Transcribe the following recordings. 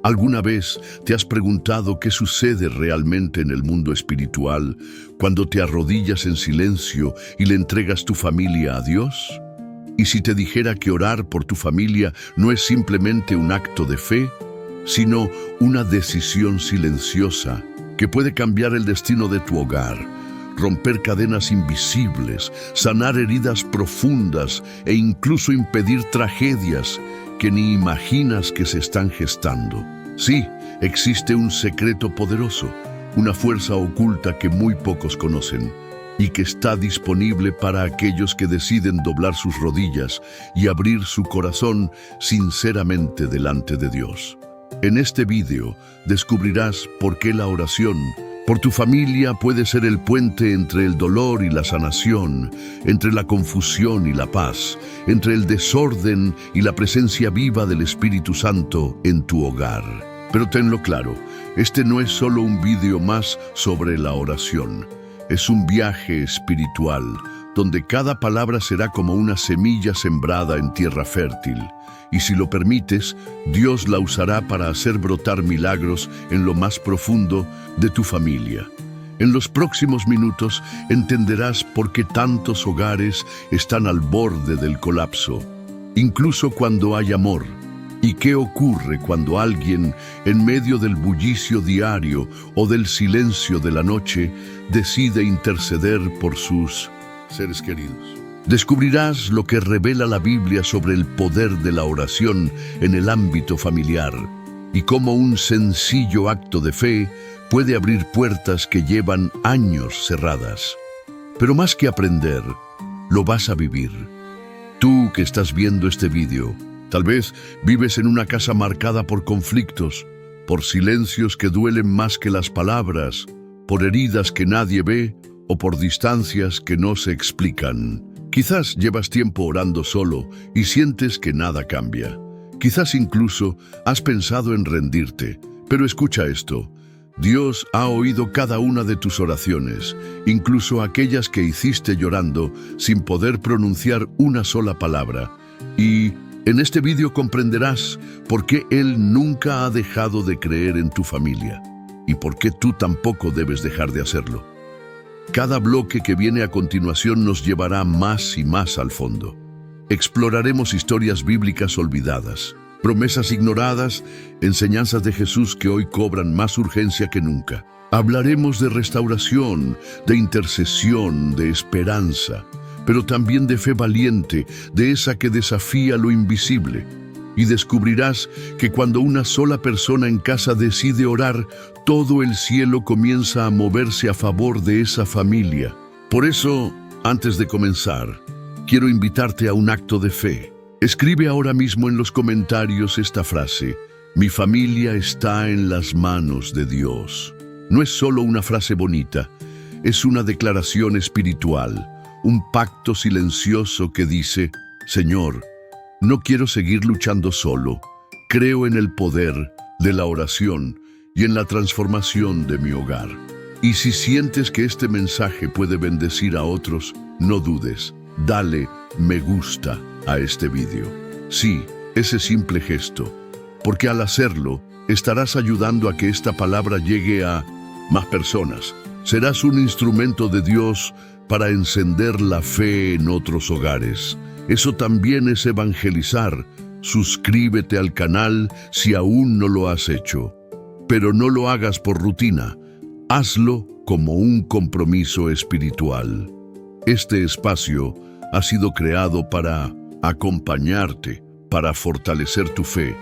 ¿Alguna vez te has preguntado qué sucede realmente en el mundo espiritual cuando te arrodillas en silencio y le entregas tu familia a Dios? ¿Y si te dijera que orar por tu familia no es simplemente un acto de fe, sino una decisión silenciosa que puede cambiar el destino de tu hogar, romper cadenas invisibles, sanar heridas profundas e incluso impedir tragedias que ni imaginas que se están gestando? Sí, existe un secreto poderoso, una fuerza oculta que muy pocos conocen y que está disponible para aquellos que deciden doblar sus rodillas y abrir su corazón sinceramente delante de Dios. En este video descubrirás por qué la oración por tu familia puede ser el puente entre el dolor y la sanación, entre la confusión y la paz, entre el desorden y la presencia viva del Espíritu Santo en tu hogar. Pero tenlo claro, este no es solo un video más sobre la oración. Es un viaje espiritual, donde cada palabra será como una semilla sembrada en tierra fértil. Y si lo permites, Dios la usará para hacer brotar milagros en lo más profundo de tu familia. En los próximos minutos entenderás por qué tantos hogares están al borde del colapso, incluso cuando hay amor. ¿Y qué ocurre cuando alguien, en medio del bullicio diario o del silencio de la noche, decide interceder por sus seres queridos? Descubrirás lo que revela la Biblia sobre el poder de la oración en el ámbito familiar y cómo un sencillo acto de fe puede abrir puertas que llevan años cerradas. Pero más que aprender, lo vas a vivir. Tú que estás viendo este video, tal vez vives en una casa marcada por conflictos, por silencios que duelen más que las palabras, por heridas que nadie ve o por distancias que no se explican. Quizás llevas tiempo orando solo y sientes que nada cambia. Quizás incluso has pensado en rendirte, pero escucha esto. Dios ha oído cada una de tus oraciones, incluso aquellas que hiciste llorando sin poder pronunciar una sola palabra. Y en este vídeo comprenderás por qué Él nunca ha dejado de creer en tu familia y por qué tú tampoco debes dejar de hacerlo. Cada bloque que viene a continuación nos llevará más y más al fondo. Exploraremos historias bíblicas olvidadas, promesas ignoradas, enseñanzas de Jesús que hoy cobran más urgencia que nunca. Hablaremos de restauración, de intercesión, de esperanza, pero también de fe valiente, de esa que desafía lo invisible. Y descubrirás que cuando una sola persona en casa decide orar, todo el cielo comienza a moverse a favor de esa familia. Por eso, antes de comenzar, quiero invitarte a un acto de fe. Escribe ahora mismo en los comentarios esta frase: mi familia está en las manos de Dios. No es solo una frase bonita, es una declaración espiritual, un pacto silencioso que dice: Señor, no quiero seguir luchando solo. Creo en el poder de la oración y en la transformación de mi hogar. Y si sientes que este mensaje puede bendecir a otros, no dudes. Dale me gusta a este video. Sí, ese simple gesto. Porque al hacerlo, estarás ayudando a que esta palabra llegue a más personas. Serás un instrumento de Dios para encender la fe en otros hogares. Eso también es evangelizar. Suscríbete al canal si aún no lo has hecho. Pero no lo hagas por rutina. Hazlo como un compromiso espiritual. Este espacio ha sido creado para acompañarte, para fortalecer tu fe,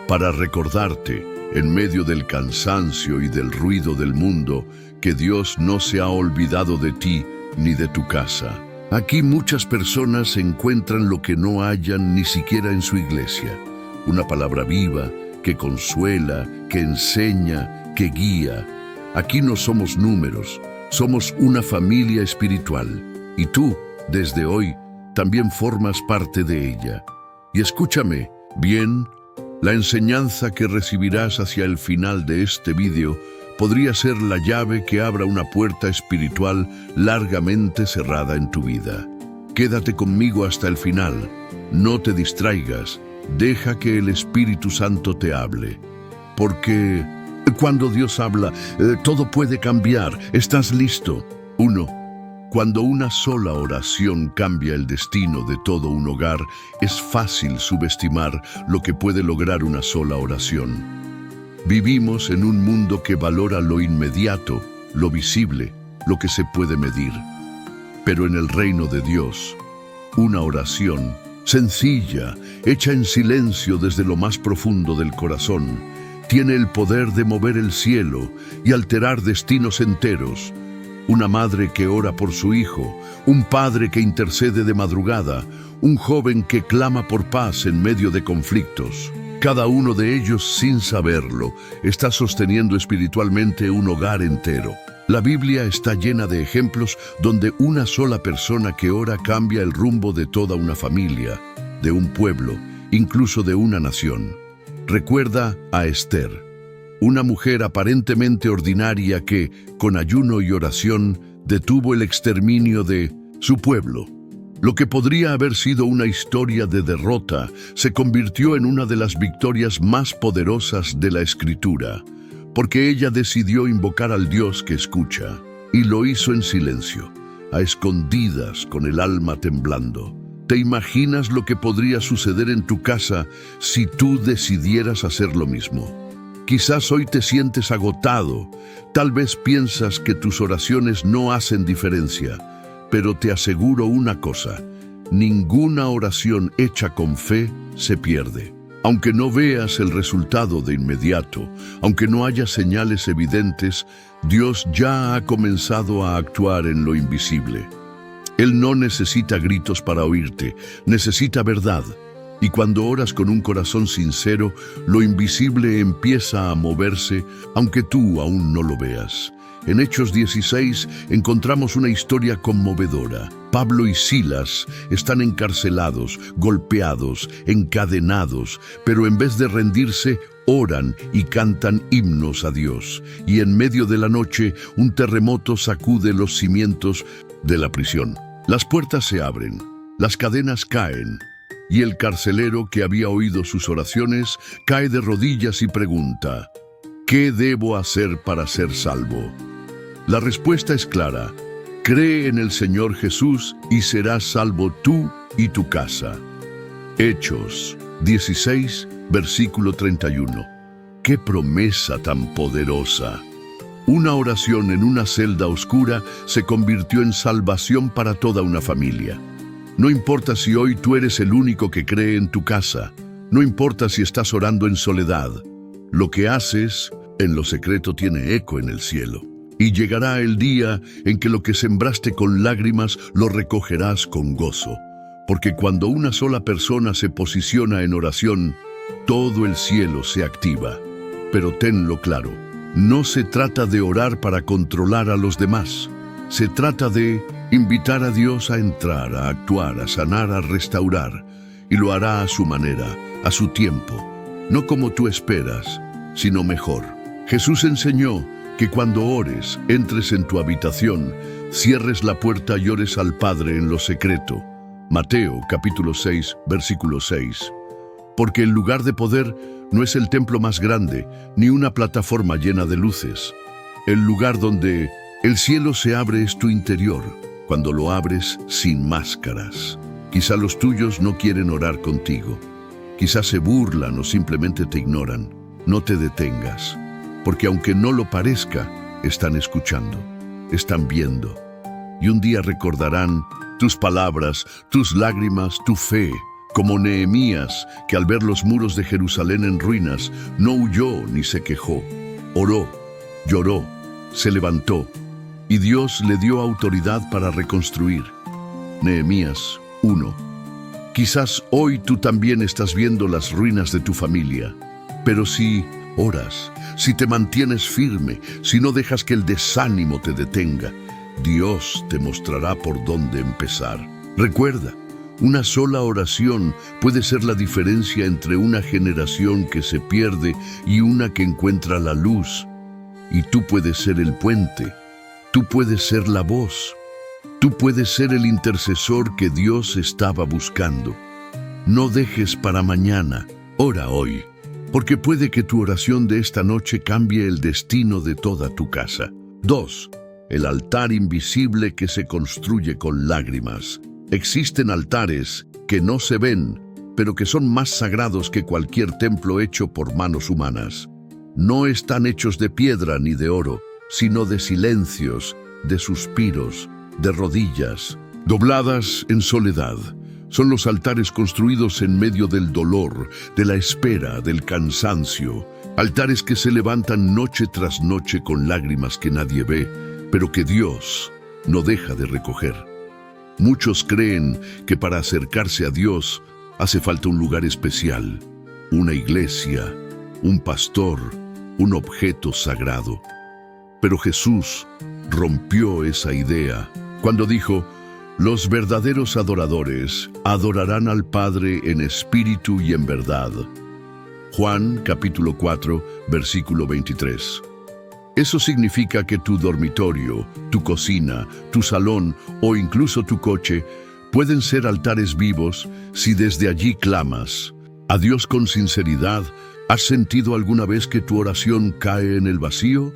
para recordarte, en medio del cansancio y del ruido del mundo, que Dios no se ha olvidado de ti ni de tu casa. Aquí muchas personas encuentran lo que no hallan ni siquiera en su iglesia. Una palabra viva, que consuela, que enseña, que guía. Aquí no somos números, somos una familia espiritual. Y tú, desde hoy, también formas parte de ella. Y escúchame bien, la enseñanza que recibirás hacia el final de este video podría ser la llave que abra una puerta espiritual largamente cerrada en tu vida. Quédate conmigo hasta el final. No te distraigas. Deja que el Espíritu Santo te hable. porque cuando Dios habla, todo puede cambiar. ¿Estás listo? 1. Cuando una sola oración cambia el destino de todo un hogar, es fácil subestimar lo que puede lograr una sola oración. Vivimos en un mundo que valora lo inmediato, lo visible, lo que se puede medir. Pero en el reino de Dios, una oración sencilla, hecha en silencio desde lo más profundo del corazón, tiene el poder de mover el cielo y alterar destinos enteros. Una madre que ora por su hijo, un padre que intercede de madrugada, un joven que clama por paz en medio de conflictos. Cada uno de ellos, sin saberlo, está sosteniendo espiritualmente un hogar entero. La Biblia está llena de ejemplos donde una sola persona que ora cambia el rumbo de toda una familia, de un pueblo, incluso de una nación. Recuerda a Esther, una mujer aparentemente ordinaria que, con ayuno y oración, detuvo el exterminio de su pueblo. Lo que podría haber sido una historia de derrota se convirtió en una de las victorias más poderosas de la Escritura, porque ella decidió invocar al Dios que escucha, y lo hizo en silencio, a escondidas, con el alma temblando. ¿Te imaginas lo que podría suceder en tu casa si tú decidieras hacer lo mismo? Quizás hoy te sientes agotado, tal vez piensas que tus oraciones no hacen diferencia, pero te aseguro una cosa, ninguna oración hecha con fe se pierde. Aunque no veas el resultado de inmediato, aunque no haya señales evidentes, Dios ya ha comenzado a actuar en lo invisible. Él no necesita gritos para oírte, necesita verdad. Y cuando oras con un corazón sincero, lo invisible empieza a moverse, aunque tú aún no lo veas. En Hechos 16 encontramos una historia conmovedora. Pablo y Silas están encarcelados, golpeados, encadenados, pero en vez de rendirse, oran y cantan himnos a Dios. Y en medio de la noche, un terremoto sacude los cimientos de la prisión. Las puertas se abren, las cadenas caen, y el carcelero que había oído sus oraciones cae de rodillas y pregunta: ¿qué debo hacer para ser salvo? La respuesta es clara: cree en el Señor Jesús y serás salvo tú y tu casa. Hechos 16, versículo 31. ¡Qué promesa tan poderosa! Una oración en una celda oscura se convirtió en salvación para toda una familia. No importa si hoy tú eres el único que cree en tu casa, no importa si estás orando en soledad, lo que haces en lo secreto tiene eco en el cielo. Y llegará el día en que lo que sembraste con lágrimas lo recogerás con gozo. Porque cuando una sola persona se posiciona en oración, todo el cielo se activa. Pero tenlo claro, no se trata de orar para controlar a los demás. Se trata de invitar a Dios a entrar, a actuar, a sanar, a restaurar. Y lo hará a su manera, a su tiempo. No como tú esperas, sino mejor. Jesús enseñó que cuando ores, entres en tu habitación, cierres la puerta y ores al Padre en lo secreto. Mateo capítulo 6, versículo 6. Porque el lugar de poder no es el templo más grande, ni una plataforma llena de luces. El lugar donde el cielo se abre es tu interior, cuando lo abres sin máscaras. Quizá los tuyos no quieren orar contigo. Quizá se burlan o simplemente te ignoran. No te detengas, porque aunque no lo parezca, están escuchando, están viendo. Y un día recordarán tus palabras, tus lágrimas, tu fe, como Nehemías, que al ver los muros de Jerusalén en ruinas, no huyó ni se quejó. Oró, lloró, se levantó, y Dios le dio autoridad para reconstruir. Nehemías 1. Quizás hoy tú también estás viendo las ruinas de tu familia, pero si oras, si te mantienes firme, si no dejas que el desánimo te detenga, Dios te mostrará por dónde empezar. Recuerda, una sola oración puede ser la diferencia entre una generación que se pierde y una que encuentra la luz. Y tú puedes ser el puente, tú puedes ser la voz, tú puedes ser el intercesor que Dios estaba buscando. No dejes para mañana, ora hoy. porque puede que tu oración de esta noche cambie el destino de toda tu casa. 2. El altar invisible que se construye con lágrimas. Existen altares que no se ven, pero que son más sagrados que cualquier templo hecho por manos humanas. No están hechos de piedra ni de oro, sino de silencios, de suspiros, de rodillas, dobladas en soledad. Son los altares construidos en medio del dolor, de la espera, del cansancio. Altares que se levantan noche tras noche con lágrimas que nadie ve, pero que Dios no deja de recoger. Muchos creen que para acercarse a Dios hace falta un lugar especial, una iglesia, un pastor, un objeto sagrado. Pero Jesús rompió esa idea cuando dijo: los verdaderos adoradores adorarán al Padre en espíritu y en verdad. Juan capítulo 4, versículo 23. Eso significa que tu dormitorio, tu cocina, tu salón o incluso tu coche pueden ser altares vivos si desde allí clamas a Dios con sinceridad. ¿Has sentido alguna vez que tu oración cae en el vacío?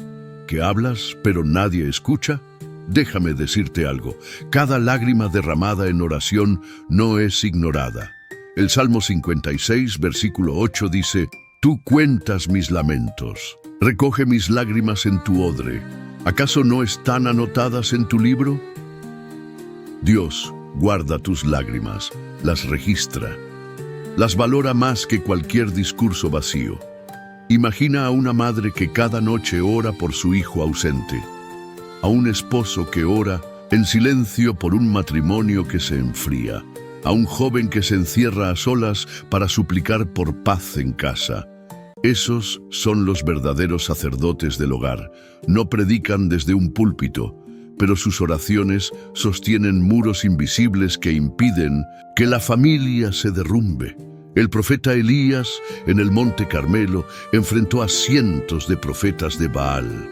¿Que hablas pero nadie escucha? Déjame decirte algo, cada lágrima derramada en oración no es ignorada. El Salmo 56, versículo 8 dice: tú cuentas mis lamentos, recoge mis lágrimas en tu odre. ¿Acaso no están anotadas en tu libro? Dios guarda tus lágrimas, las registra, las valora más que cualquier discurso vacío. Imagina a una madre que cada noche ora por su hijo ausente, a un esposo que ora en silencio por un matrimonio que se enfría, a un joven que se encierra a solas para suplicar por paz en casa. Esos son los verdaderos sacerdotes del hogar. No predican desde un púlpito, pero sus oraciones sostienen muros invisibles que impiden que la familia se derrumbe. El profeta Elías, en el Monte Carmelo, enfrentó a cientos de profetas de Baal.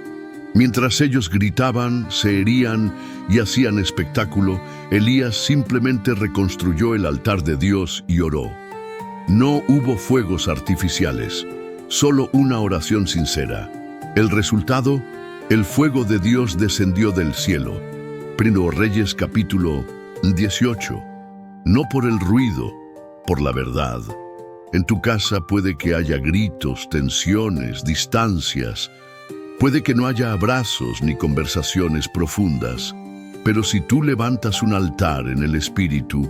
Mientras ellos gritaban, se herían y hacían espectáculo, Elías simplemente reconstruyó el altar de Dios y oró. No hubo fuegos artificiales, solo una oración sincera. El resultado: el fuego de Dios descendió del cielo. Primero Reyes capítulo 18. No por el ruido, por la verdad. En tu casa puede que haya gritos, tensiones, distancias. Puede que no haya abrazos ni conversaciones profundas, pero si tú levantas un altar en el espíritu,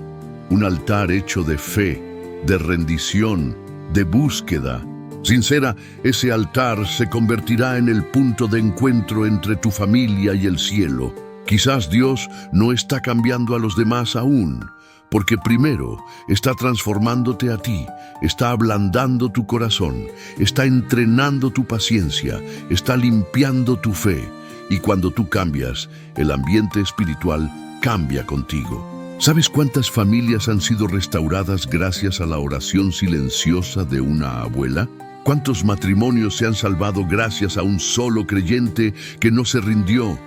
un altar hecho de fe, de rendición, de búsqueda sincera, ese altar se convertirá en el punto de encuentro entre tu familia y el cielo. Quizás Dios no está cambiando a los demás aún, porque primero está transformándote a ti, está ablandando tu corazón, está entrenando tu paciencia, está limpiando tu fe. Y cuando tú cambias, el ambiente espiritual cambia contigo. ¿Sabes cuántas familias han sido restauradas gracias a la oración silenciosa de una abuela? ¿Cuántos matrimonios se han salvado gracias a un solo creyente que no se rindió?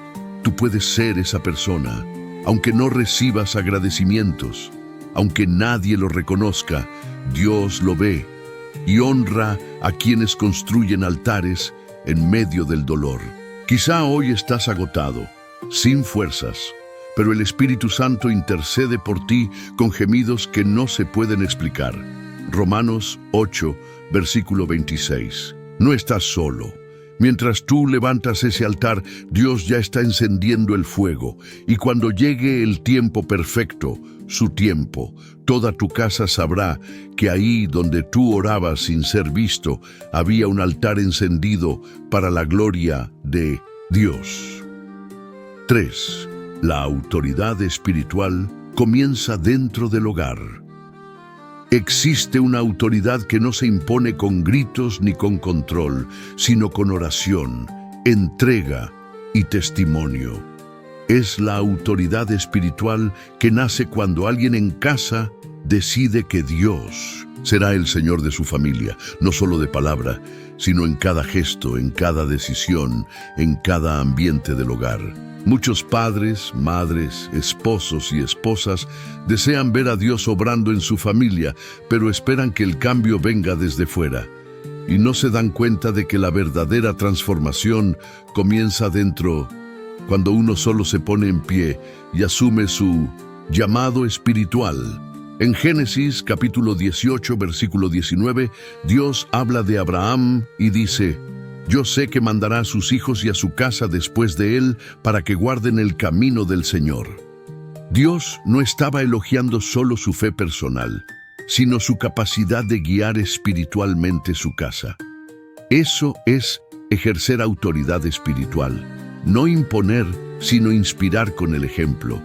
Tú puedes ser esa persona, aunque no recibas agradecimientos, aunque nadie lo reconozca. Dios lo ve y honra a quienes construyen altares en medio del dolor. Quizá hoy estás agotado, sin fuerzas, pero el Espíritu Santo intercede por ti con gemidos que no se pueden explicar. Romanos 8, versículo 26. No estás solo. Mientras tú levantas ese altar, Dios ya está encendiendo el fuego, y cuando llegue el tiempo perfecto, su tiempo, toda tu casa sabrá que ahí donde tú orabas sin ser visto, había un altar encendido para la gloria de Dios. 3. La autoridad espiritual comienza dentro del hogar. Existe una autoridad que no se impone con gritos ni con control, sino con oración, entrega y testimonio. Es la autoridad espiritual que nace cuando alguien en casa decide que Dios será el Señor de su familia, no solo de palabra, sino en cada gesto, en cada decisión, en cada ambiente del hogar. Muchos padres, madres, esposos y esposas desean ver a Dios obrando en su familia, pero esperan que el cambio venga desde fuera. y no se dan cuenta de que la verdadera transformación comienza dentro, cuando uno solo se pone en pie y asume su llamado espiritual. En Génesis capítulo 18, versículo 19, Dios habla de Abraham y dice: «Yo sé que mandará a sus hijos y a su casa después de él para que guarden el camino del Señor». Dios no estaba elogiando solo su fe personal, sino su capacidad de guiar espiritualmente su casa. Eso es ejercer autoridad espiritual. No imponer, sino inspirar con el ejemplo.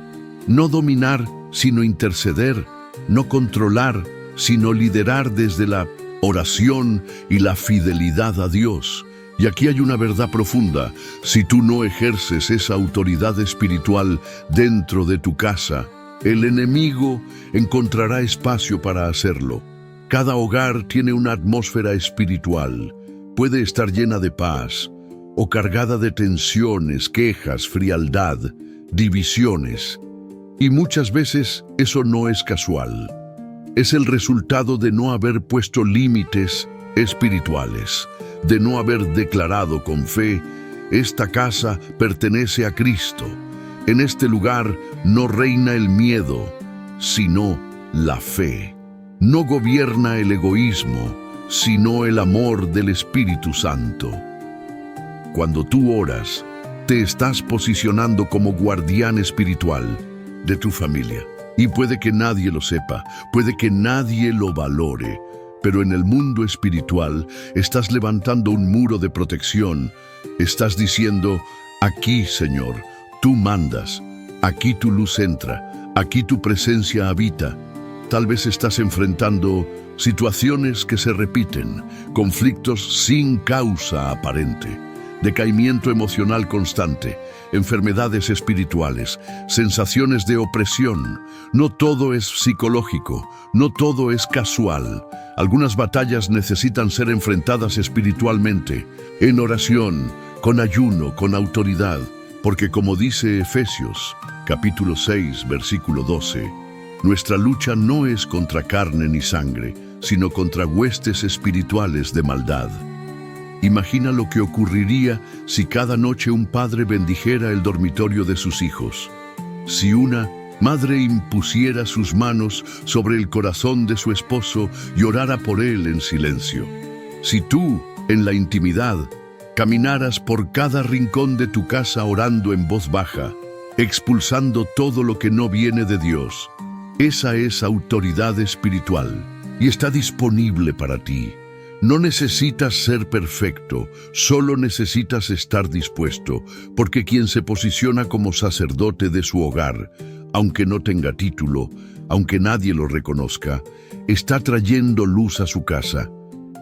No dominar, sino interceder. No controlar, sino liderar desde la oración y la fidelidad a Dios. Y aquí hay una verdad profunda: si tú no ejerces esa autoridad espiritual dentro de tu casa, el enemigo encontrará espacio para hacerlo. Cada hogar tiene una atmósfera espiritual. Puede estar llena de paz o cargada de tensiones, quejas, frialdad, divisiones. Y muchas veces eso no es casual. Es el resultado de no haber puesto límites espirituales, de no haber declarado con fe: esta casa pertenece a Cristo. En este lugar no reina el miedo, sino la fe. No gobierna el egoísmo, sino el amor del Espíritu Santo. Cuando tú oras, te estás posicionando como guardián espiritual de tu familia. Y puede que nadie lo sepa, puede que nadie lo valore, pero en el mundo espiritual estás levantando un muro de protección. Estás diciendo: aquí, Señor, tú mandas, aquí tu luz entra, aquí tu presencia habita. Tal vez estás enfrentando situaciones que se repiten, conflictos sin causa aparente, decaimiento emocional constante, enfermedades espirituales, sensaciones de opresión. No todo es psicológico, no todo es casual. Algunas batallas necesitan ser enfrentadas espiritualmente, en oración, con ayuno, con autoridad, porque como dice Efesios, capítulo 6, versículo 12, nuestra lucha no es contra carne ni sangre, sino contra huestes espirituales de maldad. Imagina lo que ocurriría si cada noche un padre bendijera el dormitorio de sus hijos. Si una madre impusiera sus manos sobre el corazón de su esposo y orara por él en silencio. Si tú, en la intimidad, caminaras por cada rincón de tu casa orando en voz baja, expulsando todo lo que no viene de Dios. Esa es autoridad espiritual y está disponible para ti. No necesitas ser perfecto, solo necesitas estar dispuesto, porque quien se posiciona como sacerdote de su hogar, aunque no tenga título, aunque nadie lo reconozca, está trayendo luz a su casa,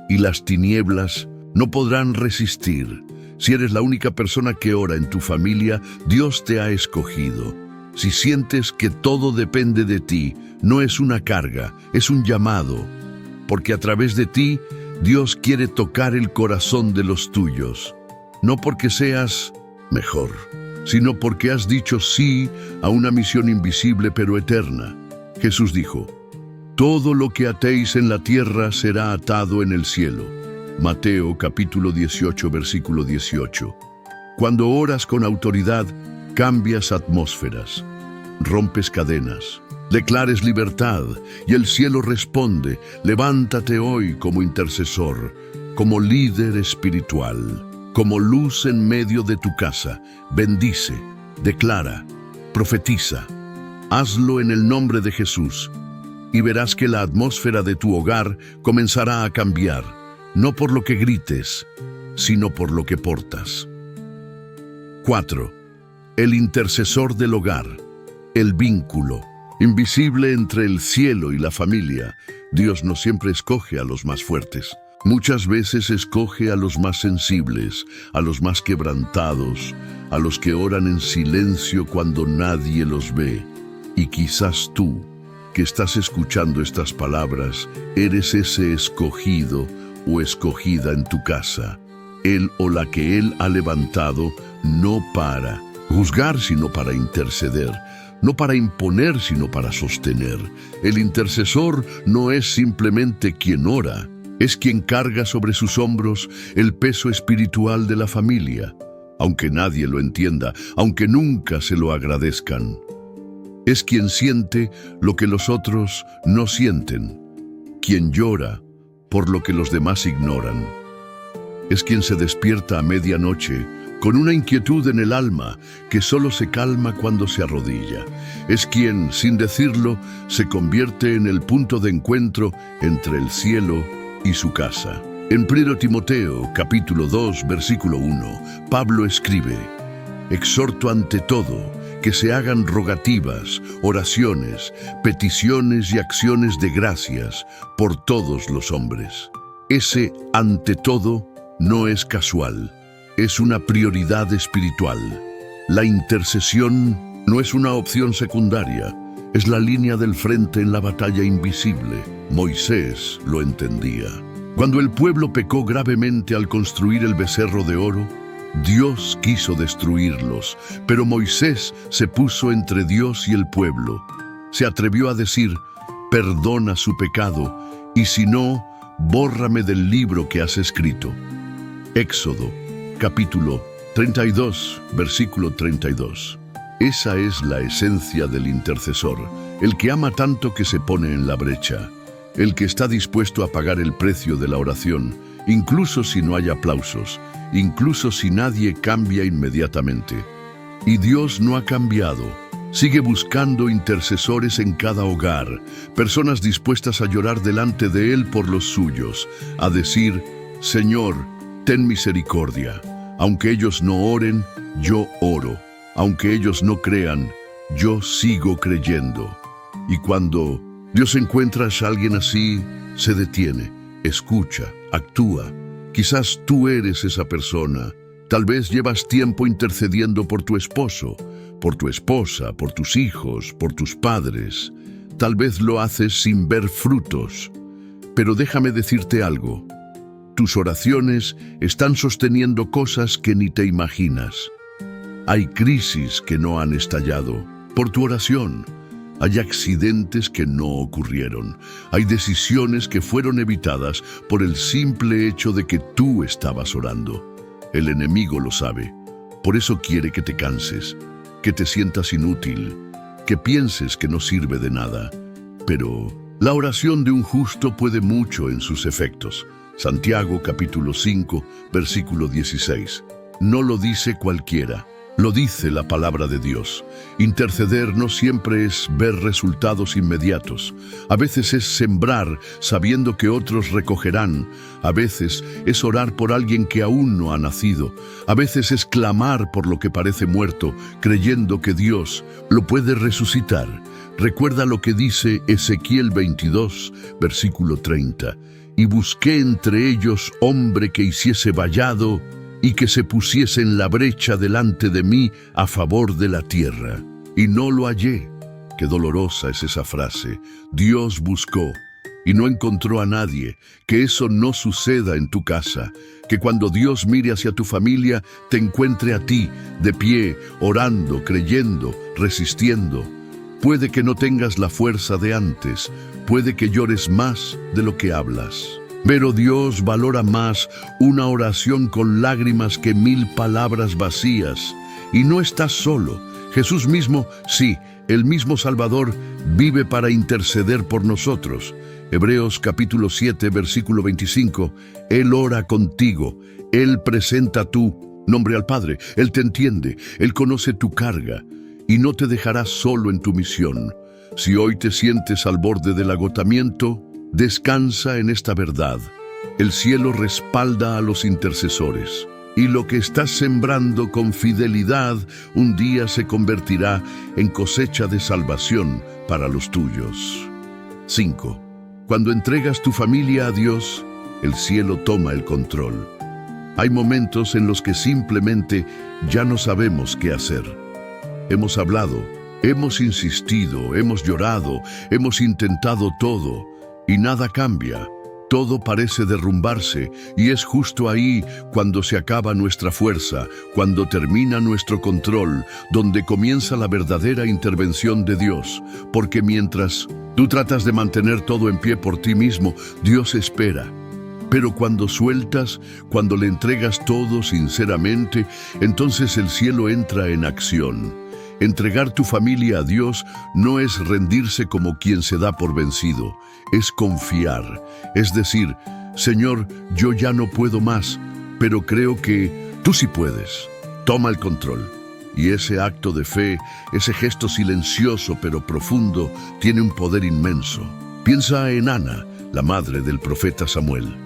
y las tinieblas no podrán resistir. Si eres la única persona que ora en tu familia, Dios te ha escogido. Si sientes que todo depende de ti, no es una carga, es un llamado, porque a través de ti, Dios quiere tocar el corazón de los tuyos, no porque seas mejor, sino porque has dicho sí a una misión invisible pero eterna. Jesús dijo: «Todo lo que atéis en la tierra será atado en el cielo». Mateo capítulo 18, versículo 18. Cuando oras con autoridad, cambias atmósferas, rompes cadenas, declares libertad, y el cielo responde: levántate hoy como intercesor, como líder espiritual, como luz en medio de tu casa. Bendice, declara, profetiza. Hazlo en el nombre de Jesús, y verás que la atmósfera de tu hogar comenzará a cambiar, no por lo que grites, sino por lo que portas. 4. El intercesor del hogar, el vínculo. Invisible entre el cielo y la familia, Dios no siempre escoge a los más fuertes. Muchas veces escoge a los más sensibles, a los más quebrantados, a los que oran en silencio cuando nadie los ve. Y quizás tú, que estás escuchando estas palabras, eres ese escogido o escogida en tu casa. Él o la que Él ha levantado no para juzgar, sino para interceder. No para imponer, sino para sostener. El intercesor no es simplemente quien ora, Es quien carga sobre sus hombros el peso espiritual de la familia, aunque nadie lo entienda, aunque nunca se lo agradezcan. Es quien siente lo que los otros no sienten, quien llora por lo que los demás ignoran. Es quien se despierta a medianoche con una inquietud en el alma que solo se calma cuando se arrodilla. Es quien, sin decirlo, se convierte en el punto de encuentro entre el cielo y su casa. En 1 Timoteo, capítulo 2, versículo 1, Pablo escribe: «Exhorto ante todo que se hagan rogativas, oraciones, peticiones y acciones de gracias por todos los hombres». Ese ante todo no es casual, es una prioridad espiritual. La intercesión no es una opción secundaria, es la línea del frente en la batalla invisible. Moisés lo entendía. Cuando el pueblo pecó gravemente al construir el becerro de oro, Dios quiso destruirlos, pero Moisés se puso entre Dios y el pueblo. Se atrevió a decir: «Perdona su pecado, y si no, bórrame del libro que has escrito». Éxodo, capítulo 32, versículo 32. Esa es la esencia del intercesor, el que ama tanto que se pone en la brecha, el que está dispuesto a pagar el precio de la oración, incluso si no hay aplausos, incluso si nadie cambia inmediatamente. Y Dios no ha cambiado. Sigue buscando intercesores en cada hogar, personas dispuestas a llorar delante de Él por los suyos, a decir: «Señor, ten misericordia. Aunque ellos no oren, yo oro. Aunque ellos no crean, yo sigo creyendo». Y cuando Dios encuentra a alguien así, se detiene, escucha, actúa. Quizás tú eres esa persona. Tal vez llevas tiempo intercediendo por tu esposo, por tu esposa, por tus hijos, por tus padres. Tal vez lo haces sin ver frutos. Pero déjame decirte algo. Tus oraciones están sosteniendo cosas que ni te imaginas. Hay crisis que no han estallado por tu oración. Hay accidentes que no ocurrieron. Hay decisiones que fueron evitadas por el simple hecho de que tú estabas orando. El enemigo lo sabe. Por eso quiere que te canses, que te sientas inútil, que pienses que no sirve de nada. Pero la oración de un justo puede mucho en sus efectos. Santiago capítulo 5, versículo 16. No lo dice cualquiera. Lo dice la palabra de Dios. Interceder no siempre es ver resultados inmediatos. A veces es sembrar sabiendo que otros recogerán. A veces es orar por alguien que aún no ha nacido. A veces es clamar por lo que parece muerto, creyendo que Dios lo puede resucitar. Recuerda lo que dice Ezequiel 22, versículo 30. «Y busqué entre ellos hombre que hiciese vallado y que se pusiese en la brecha delante de mí a favor de la tierra. Y no lo hallé». Qué dolorosa es esa frase. Dios buscó y no encontró a nadie. Que eso no suceda en tu casa. Que cuando Dios mire hacia tu familia, te encuentre a ti, de pie, orando, creyendo, resistiendo. Puede que no tengas la fuerza de antes. Puede que llores más de lo que hablas. Pero Dios valora más una oración con lágrimas que 1000 palabras vacías. Y no estás solo. Jesús mismo, sí, el mismo Salvador, vive para interceder por nosotros. Hebreos capítulo 7, versículo 25. Él ora contigo. Él presenta tu nombre al Padre. Él te entiende. Él conoce tu carga. Y no te dejará solo en tu misión. Si hoy te sientes al borde del agotamiento, descansa en esta verdad. El cielo respalda a los intercesores. Y lo que estás sembrando con fidelidad un día se convertirá en cosecha de salvación para los tuyos. 5. Cuando entregas tu familia a Dios, el cielo toma el control. Hay momentos en los que simplemente ya no sabemos qué hacer. Hemos hablado, hemos insistido, hemos llorado, hemos intentado todo. Y nada cambia, todo parece derrumbarse, y es justo ahí cuando se acaba nuestra fuerza, cuando termina nuestro control, donde comienza la verdadera intervención de Dios. Porque mientras tú tratas de mantener todo en pie por ti mismo, Dios espera. Pero cuando sueltas, cuando le entregas todo sinceramente, entonces el cielo entra en acción. Entregar tu familia a Dios no es rendirse como quien se da por vencido, es confiar. Es decir, Señor, yo ya no puedo más, pero creo que tú sí puedes. Toma el control. Y ese acto de fe, ese gesto silencioso pero profundo, tiene un poder inmenso. Piensa en Ana, la madre del profeta Samuel.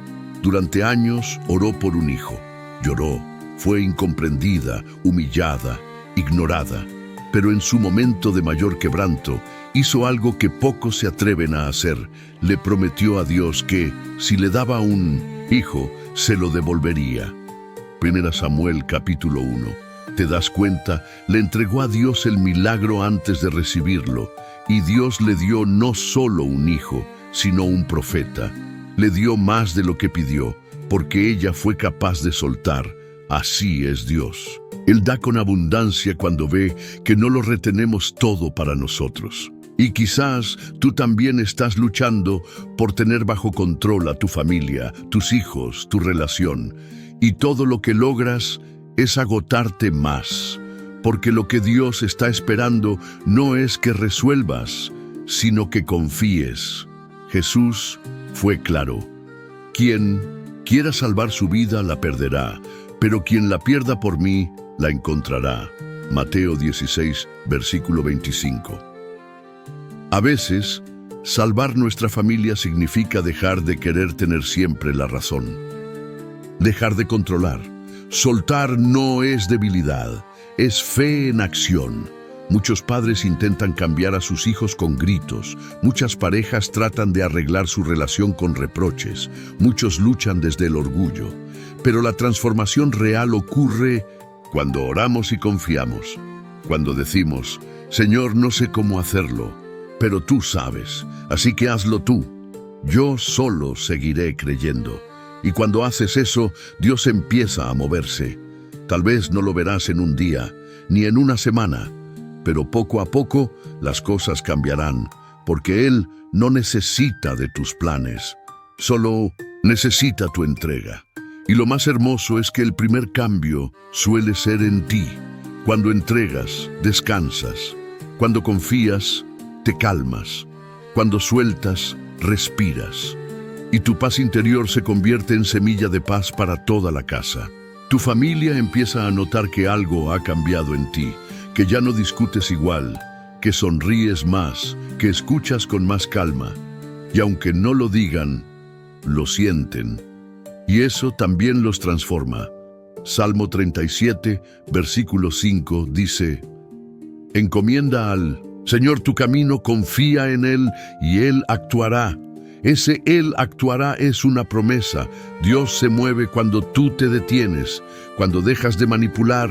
Durante años oró por un hijo. Lloró, fue incomprendida, humillada, ignorada. Pero en su momento de mayor quebranto, hizo algo que pocos se atreven a hacer. Le prometió a Dios que, si le daba un hijo, se lo devolvería. 1 Samuel capítulo 1. ¿Te das cuenta? Le entregó a Dios el milagro antes de recibirlo. Y Dios le dio no solo un hijo, sino un profeta. Le dio más de lo que pidió, porque ella fue capaz de soltar. Así es Dios. Él da con abundancia cuando ve que no lo retenemos todo para nosotros. Y quizás tú también estás luchando por tener bajo control a tu familia, tus hijos, tu relación. Y todo lo que logras es agotarte más. Porque lo que Dios está esperando no es que resuelvas, sino que confíes. Jesús fue claro. Quien quiera salvar su vida la perderá, pero quien la pierda por mí, la encontrará. Mateo 16, versículo 25. A veces, salvar nuestra familia significa dejar de querer tener siempre la razón. Dejar de controlar. Soltar no es debilidad, es fe en acción. Muchos padres intentan cambiar a sus hijos con gritos. Muchas parejas tratan de arreglar su relación con reproches. Muchos luchan desde el orgullo. Pero la transformación real ocurre cuando oramos y confiamos. Cuando decimos, Señor, no sé cómo hacerlo, pero tú sabes, así que hazlo tú. Yo solo seguiré creyendo. Y cuando haces eso, Dios empieza a moverse. Tal vez no lo verás en un día, ni en una semana, pero poco a poco las cosas cambiarán, porque Él no necesita de tus planes, solo necesita tu entrega. Y lo más hermoso es que el primer cambio suele ser en ti. Cuando entregas, descansas. Cuando confías, te calmas. Cuando sueltas, respiras. Y tu paz interior se convierte en semilla de paz para toda la casa. Tu familia empieza a notar que algo ha cambiado en ti, que ya no discutes igual, que sonríes más, que escuchas con más calma. Y aunque no lo digan, lo sienten. Y eso también los transforma. Salmo 37, versículo 5 dice, encomienda al Señor tu camino, confía en Él y Él actuará. Ese Él actuará es una promesa. Dios se mueve cuando tú te detienes, cuando dejas de manipular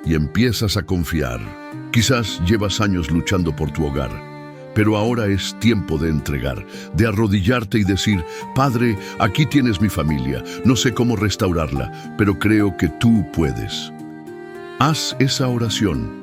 y empiezas a confiar. Quizás llevas años luchando por tu hogar, pero ahora es tiempo de entregar, de arrodillarte y decir, Padre, aquí tienes mi familia, no sé cómo restaurarla, pero creo que tú puedes. Haz esa oración,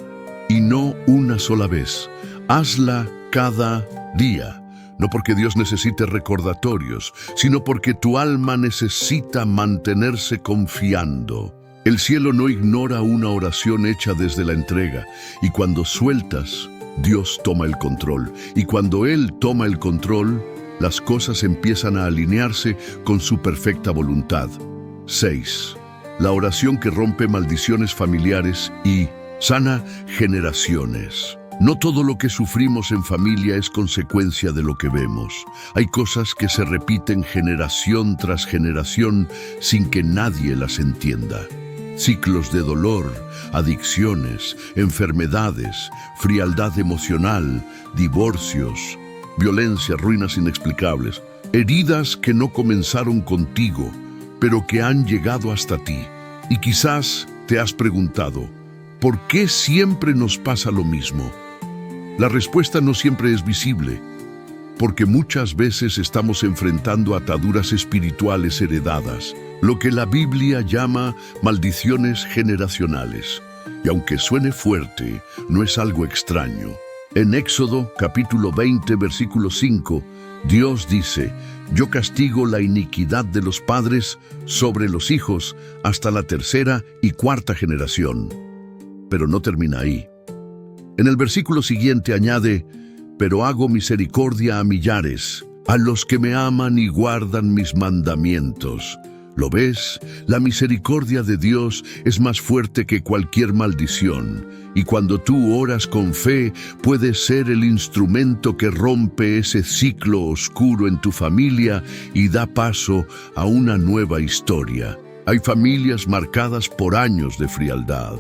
y no una sola vez. Hazla cada día. No porque Dios necesite recordatorios, sino porque tu alma necesita mantenerse confiando. El cielo no ignora una oración hecha desde la entrega, y cuando sueltas, Dios toma el control. Y cuando Él toma el control, las cosas empiezan a alinearse con su perfecta voluntad. 6. La oración que rompe maldiciones familiares y sana generaciones. No todo lo que sufrimos en familia es consecuencia de lo que vemos. Hay cosas que se repiten generación tras generación sin que nadie las entienda. Ciclos de dolor, adicciones, enfermedades, frialdad emocional, divorcios, violencia, ruinas inexplicables, heridas que no comenzaron contigo, pero que han llegado hasta ti. Y quizás te has preguntado, ¿por qué siempre nos pasa lo mismo? La respuesta no siempre es visible, porque muchas veces estamos enfrentando ataduras espirituales heredadas, lo que la Biblia llama maldiciones generacionales. Y aunque suene fuerte, no es algo extraño. En Éxodo capítulo 20, versículo 5, Dios dice, Yo castigo la iniquidad de los padres sobre los hijos hasta la tercera y cuarta generación. Pero no termina ahí. En el versículo siguiente añade, pero hago misericordia a millares, a los que me aman y guardan mis mandamientos. ¿Lo ves? La misericordia de Dios es más fuerte que cualquier maldición. Y cuando tú oras con fe, puedes ser el instrumento que rompe ese ciclo oscuro en tu familia y da paso a una nueva historia. Hay familias marcadas por años de frialdad,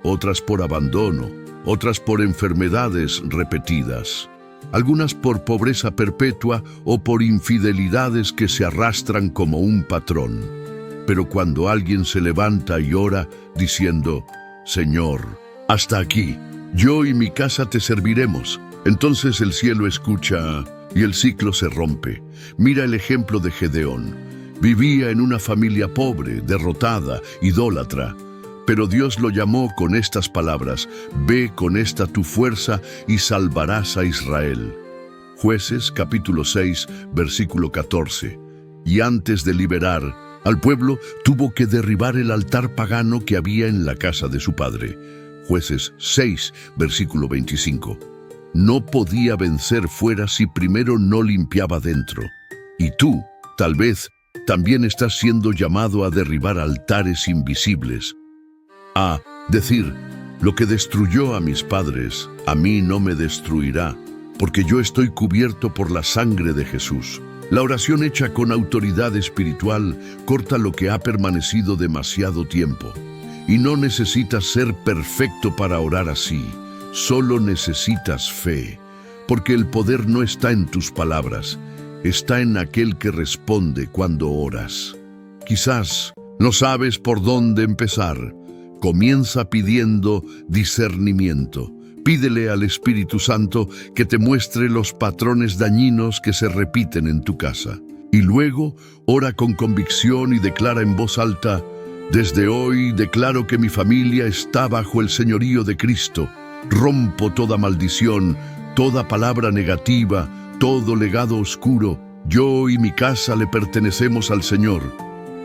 otras por abandono, otras por enfermedades repetidas, algunas por pobreza perpetua o por infidelidades que se arrastran como un patrón. Pero cuando alguien se levanta y ora diciendo, Señor, hasta aquí, yo y mi casa te serviremos, entonces el cielo escucha y el ciclo se rompe. Mira el ejemplo de Gedeón. Vivía en una familia pobre, derrotada, idólatra. Pero Dios lo llamó con estas palabras, ve con esta tu fuerza y salvarás a Israel. Jueces capítulo 6, versículo 14. Y antes de liberar al pueblo, tuvo que derribar el altar pagano que había en la casa de su padre. Jueces 6, versículo 25. No podía vencer fuera si primero no limpiaba dentro. Y tú, tal vez, también estás siendo llamado a derribar altares invisibles. A decir, lo que destruyó a mis padres, a mí no me destruirá, porque yo estoy cubierto por la sangre de Jesús. La oración hecha con autoridad espiritual corta lo que ha permanecido demasiado tiempo. Y no necesitas ser perfecto para orar así, solo necesitas fe, porque el poder no está en tus palabras, está en aquel que responde cuando oras. Quizás no sabes por dónde empezar. Comienza pidiendo discernimiento. Pídele al Espíritu Santo que te muestre los patrones dañinos que se repiten en tu casa. Y luego, ora con convicción y declara en voz alta, desde hoy declaro que mi familia está bajo el señorío de Cristo. Rompo toda maldición, toda palabra negativa, todo legado oscuro. Yo y mi casa le pertenecemos al Señor.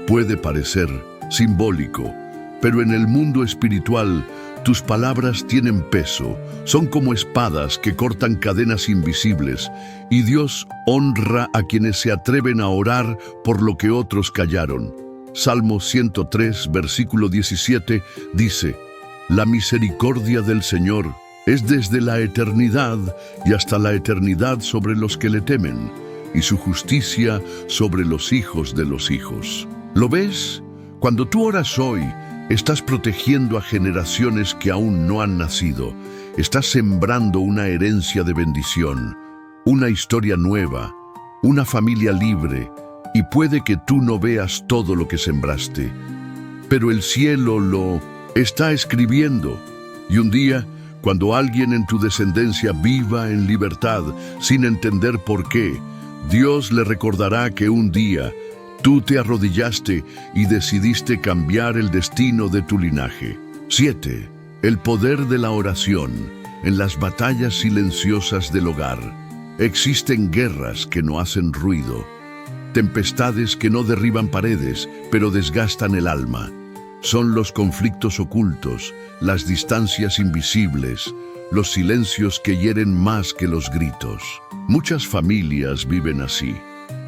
Puede parecer simbólico, pero en el mundo espiritual, tus palabras tienen peso, son como espadas que cortan cadenas invisibles, y Dios honra a quienes se atreven a orar por lo que otros callaron. Salmo 103, versículo 17, dice, la misericordia del Señor es desde la eternidad y hasta la eternidad sobre los que le temen, y su justicia sobre los hijos de los hijos. ¿Lo ves? Cuando tú oras hoy, estás protegiendo a generaciones que aún no han nacido. Estás sembrando una herencia de bendición, una historia nueva, una familia libre, y puede que tú no veas todo lo que sembraste, pero el cielo lo está escribiendo. Y un día, cuando alguien en tu descendencia viva en libertad sin entender por qué, Dios le recordará que un día tú te arrodillaste y decidiste cambiar el destino de tu linaje. 7. El poder de la oración en las batallas silenciosas del hogar. Existen guerras que no hacen ruido, tempestades que no derriban paredes, pero desgastan el alma. Son los conflictos ocultos, las distancias invisibles, los silencios que hieren más que los gritos. Muchas familias viven así,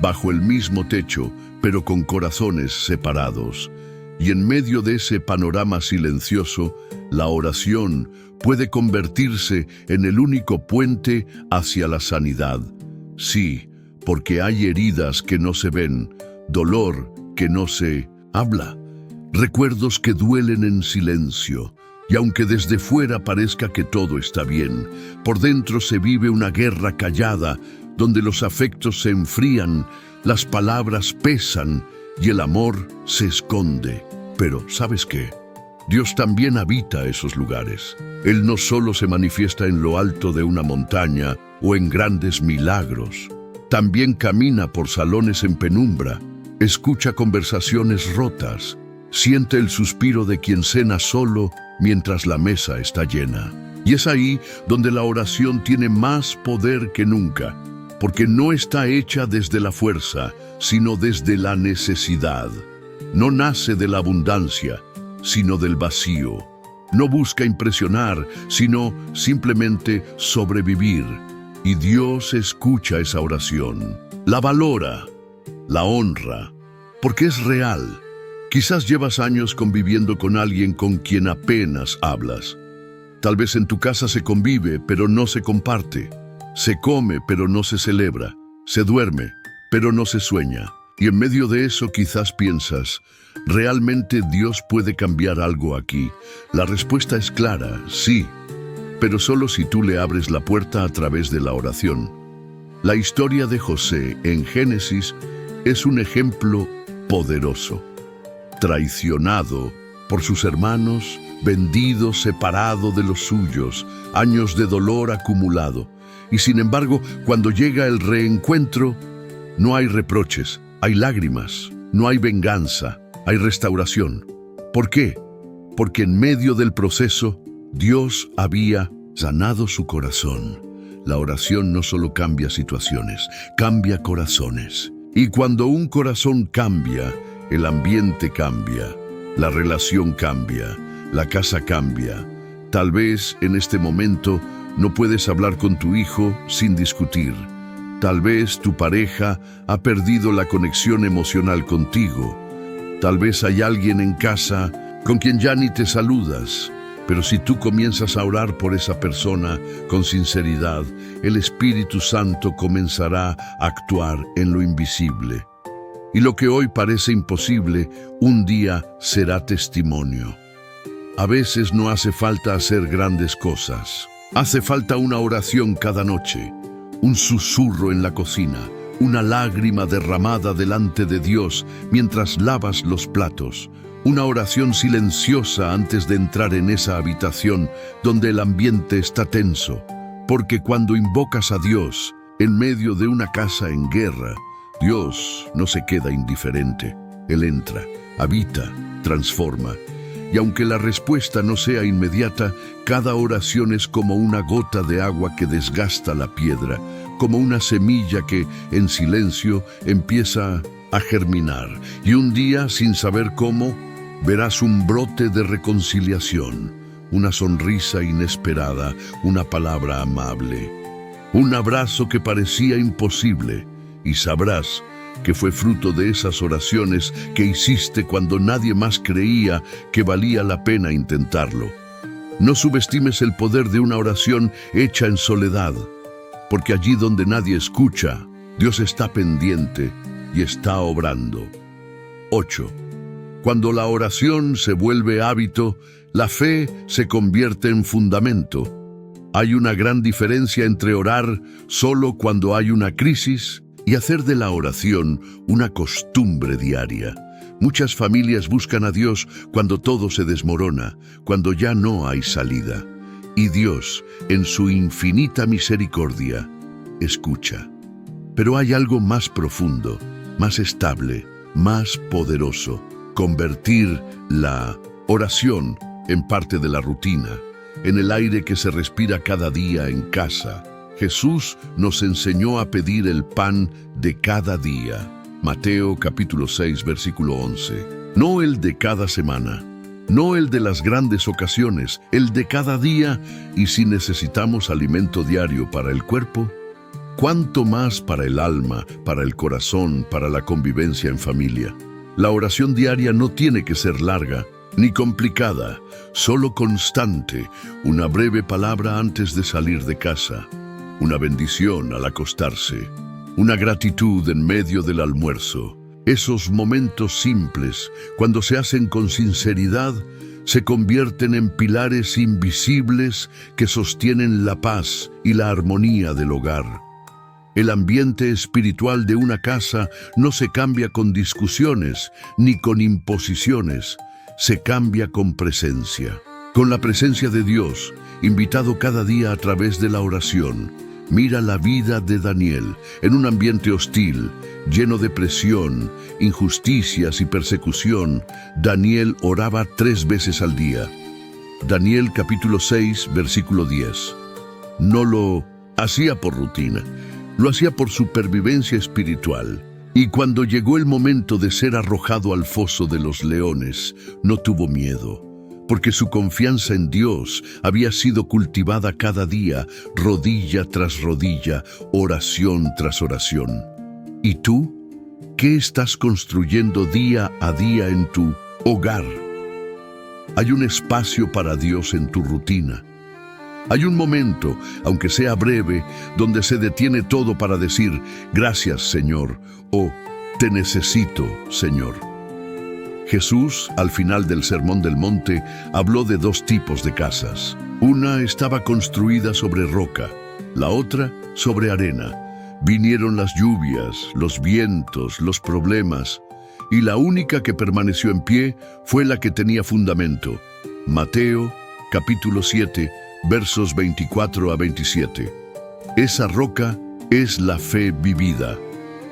bajo el mismo techo, pero con corazones separados. Y en medio de ese panorama silencioso, la oración puede convertirse en el único puente hacia la sanidad. Sí, porque hay heridas que no se ven, dolor que no se habla, recuerdos que duelen en silencio. Y aunque desde fuera parezca que todo está bien, por dentro se vive una guerra callada, donde los afectos se enfrían, las palabras pesan y el amor se esconde. Pero, ¿sabes qué? Dios también habita esos lugares. Él no solo se manifiesta en lo alto de una montaña o en grandes milagros. También camina por salones en penumbra, escucha conversaciones rotas, siente el suspiro de quien cena solo mientras la mesa está llena. Y es ahí donde la oración tiene más poder que nunca. porque no está hecha desde la fuerza, sino desde la necesidad. No nace de la abundancia, sino del vacío. No busca impresionar, sino simplemente sobrevivir. Y Dios escucha esa oración, la valora, la honra, porque es real. Quizás llevas años conviviendo con alguien con quien apenas hablas. Tal vez en tu casa se convive, pero no se comparte. Se come, pero no se celebra. Se duerme, pero no se sueña. Y en medio de eso quizás piensas, ¿realmente Dios puede cambiar algo aquí? La respuesta es clara, sí, pero solo si tú le abres la puerta a través de la oración. La historia de José en Génesis es un ejemplo poderoso. Traicionado por sus hermanos, vendido, separado de los suyos, años de dolor acumulado. Y sin embargo, cuando llega el reencuentro, no hay reproches, hay lágrimas, no hay venganza, hay restauración. ¿Por qué? Porque en medio del proceso, Dios había sanado su corazón. La oración no solo cambia situaciones, cambia corazones. Y cuando un corazón cambia, el ambiente cambia, la relación cambia, la casa cambia. Tal vez en este momento no puedes hablar con tu hijo sin discutir. Tal vez tu pareja ha perdido la conexión emocional contigo. Tal vez hay alguien en casa con quien ya ni te saludas. Pero si tú comienzas a orar por esa persona con sinceridad, el Espíritu Santo comenzará a actuar en lo invisible. Y lo que hoy parece imposible, un día será testimonio. A veces no hace falta hacer grandes cosas. Hace falta una oración cada noche, un susurro en la cocina, una lágrima derramada delante de Dios mientras lavas los platos, una oración silenciosa antes de entrar en esa habitación donde el ambiente está tenso, porque cuando invocas a Dios en medio de una casa en guerra, Dios no se queda indiferente. Él entra, habita, transforma. Y aunque la respuesta no sea inmediata, cada oración es como una gota de agua que desgasta la piedra, como una semilla que, en silencio, empieza a germinar. Y un día, sin saber cómo, verás un brote de reconciliación, una sonrisa inesperada, una palabra amable, un abrazo que parecía imposible, y sabrás que fue fruto de esas oraciones que hiciste cuando nadie más creía que valía la pena intentarlo. No subestimes el poder de una oración hecha en soledad, porque allí donde nadie escucha, Dios está pendiente y está obrando. 8. Cuando la oración se vuelve hábito, la fe se convierte en fundamento. Hay una gran diferencia entre orar solo cuando hay una crisis y hacer de la oración una costumbre diaria. Muchas familias buscan a Dios cuando todo se desmorona, cuando ya no hay salida. Y Dios, en su infinita misericordia, escucha. Pero hay algo más profundo, más estable, más poderoso: convertir la oración en parte de la rutina, en el aire que se respira cada día en casa. Jesús nos enseñó a pedir el pan de cada día. Mateo capítulo 6, versículo 11. No el de cada semana, no el de las grandes ocasiones, el de cada día. Y si necesitamos alimento diario para el cuerpo, ¿cuánto más para el alma, para el corazón, para la convivencia en familia? La oración diaria no tiene que ser larga ni complicada, solo constante, una breve palabra antes de salir de casa, una bendición al acostarse, una gratitud en medio del almuerzo. Esos momentos simples, cuando se hacen con sinceridad, se convierten en pilares invisibles que sostienen la paz y la armonía del hogar. El ambiente espiritual de una casa no se cambia con discusiones ni con imposiciones, se cambia con presencia. Con la presencia de Dios, invitado cada día a través de la oración. Mira la vida de Daniel en un ambiente hostil, lleno de presión, injusticias y persecución. Daniel oraba 3 veces al día. Daniel capítulo 6, versículo 10. No lo hacía por rutina, Lo hacía por supervivencia espiritual. Y cuando llegó el momento de ser arrojado al foso de los leones, no tuvo miedo, porque su confianza en Dios había sido cultivada cada día, rodilla tras rodilla, oración tras oración. ¿Y tú? ¿Qué estás construyendo día a día en tu hogar? Hay un espacio para Dios en tu rutina. Hay un momento, aunque sea breve, donde se detiene todo para decir, gracias, Señor, o te necesito, Señor. Jesús, al final del Sermón del Monte, habló de dos tipos de casas. Una estaba construida sobre roca, la otra sobre arena. Vinieron las lluvias, los vientos, los problemas, y la única que permaneció en pie fue la que tenía fundamento. Mateo, capítulo 7, versos 24 a 27. Esa roca es la fe vivida,